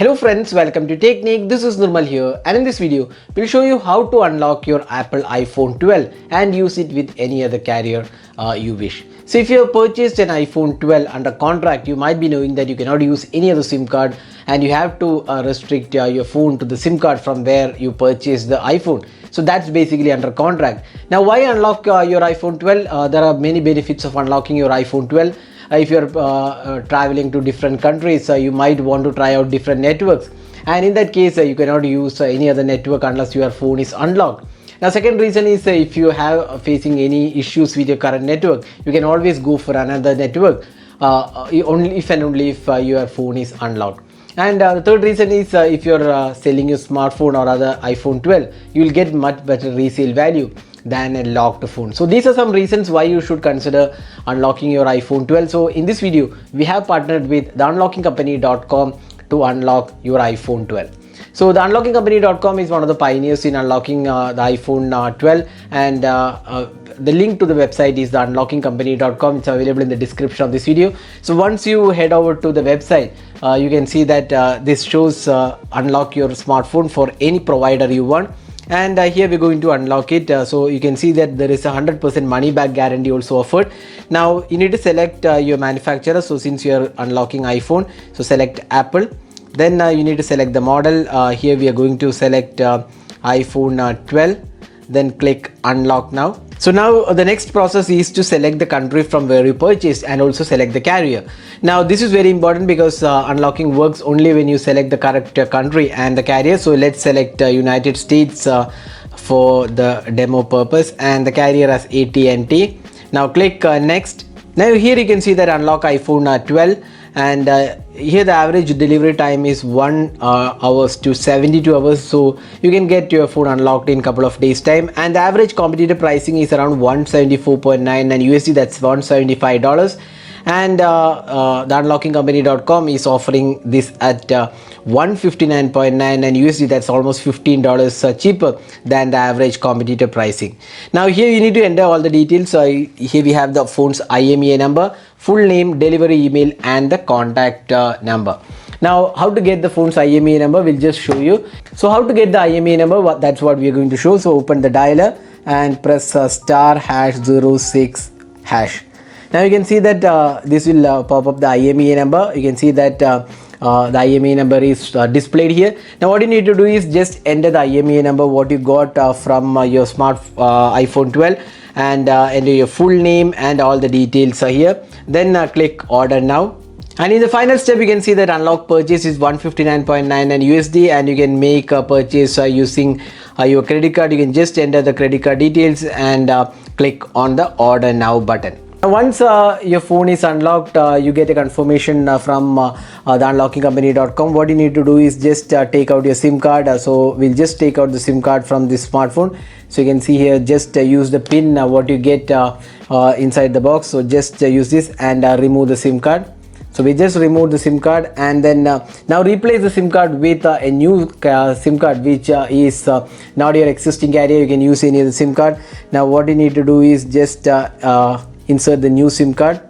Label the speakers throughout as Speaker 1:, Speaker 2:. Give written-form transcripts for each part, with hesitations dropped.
Speaker 1: Hello friends, welcome to Technique. This is Nirmal here, and in this video we'll show you how to unlock your Apple iPhone 12 and use it with any other carrier you wish. So if you have purchased an iPhone 12 under contract, you might be knowing that you cannot use any other SIM card and you have to restrict your phone to the SIM card from where you purchased the iPhone. So that's basically under contract. Now why unlock your iPhone 12? There are many benefits of unlocking your iPhone 12. If you're traveling to different countries, you might want to try out different networks, and in that case you cannot use any other network unless your phone is unlocked. Now second reason is if you have facing any issues with your current network, you can always go for another network only if your phone is unlocked. And the third reason is if you're selling your smartphone or other iPhone 12, you will get much better resale value than a locked phone. So these are some reasons why you should consider unlocking your iPhone 12. So in this video we have partnered with theunlockingcompany.com to unlock your iPhone 12. So theunlockingcompany.com is one of the pioneers in unlocking the iPhone 12, and the link to the website is theunlockingcompany.com. It's available in the description of this video. So once you head over to the website, you can see that this shows unlock your smartphone for any provider you want. And here we're going to unlock it. So you can see that there is a 100% money back guarantee also offered. Now you need to select your manufacturer. So since you're unlocking iPhone, so select Apple. Then you need to select the model. Here we are going to select iPhone 12. Then click unlock now. So now the next process is to select the country from where you purchased and also select the carrier. Now this is very important because unlocking works only when you select the correct country and the carrier. So let's select United States for the demo purpose, and the carrier as AT&T. Now click next. Now here you can see that unlock iPhone 12, and here the average delivery time is 1 hours to 72 hours, so you can get your phone unlocked in a couple of days time. And the average competitive pricing is around 174.9 and USD, that's $175. And theunlockingcompany.com is offering this at 159.9 and USD, that's almost $15 cheaper than the average competitor pricing. Now here you need to enter all the details. Here we have the phone's IMEI number, full name, delivery email, and the contact number. Now how to get the phone's IMEI number, we'll just show you. So how to get the IMEI number, that's what we are going to show. So open the dialer and press *#06#. Now you can see that this will pop up the IMEI number. You can see that the IMEI number is displayed here. Now what you need to do is just enter the IMEI number what you got from your smart iPhone 12, and enter your full name and all the details are here. Then click order now. And in the final step you can see that unlock purchase is 159.9 and USD, and you can make a purchase using your credit card. You can just enter the credit card details and click on the order now button. Once your phone is unlocked, you get a confirmation from theunlockingcompany.com. What you need to do is just take out your SIM card. So we'll just take out the SIM card from this smartphone. So you can see here, just use the pin what you get inside the box. So just use this and remove the SIM card. So we just remove the SIM card, and then now replace the SIM card with a new SIM card which is not your existing carrier. You can use any other SIM card. Now what you need to do is just insert the new SIM card.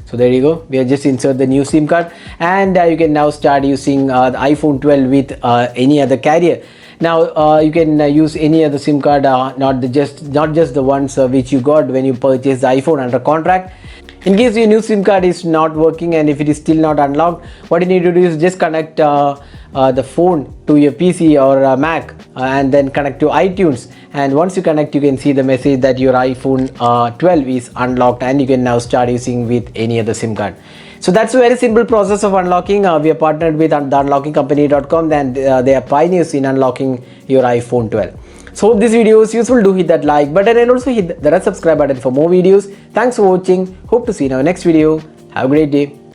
Speaker 1: So there you go, we have just insert the new SIM card, and you can now start using the iPhone 12 with any other carrier. Now you can use any other SIM card, not just the ones which you got when you purchased the iPhone under contract. In case your new SIM card is not working and if it is still not unlocked, what you need to do is just connect the phone to your PC or Mac and then connect to iTunes. And once you connect, you can see the message that your iPhone 12 is unlocked, and you can now start using with any other SIM card. So that's a very simple process of unlocking. We are partnered with theunlockingcompany.com, and they are pioneers in unlocking your iPhone 12. So hope this video is useful. Do hit that like button and also hit the red subscribe button for more videos. Thanks for watching. Hope to see you in our next video. Have a great day.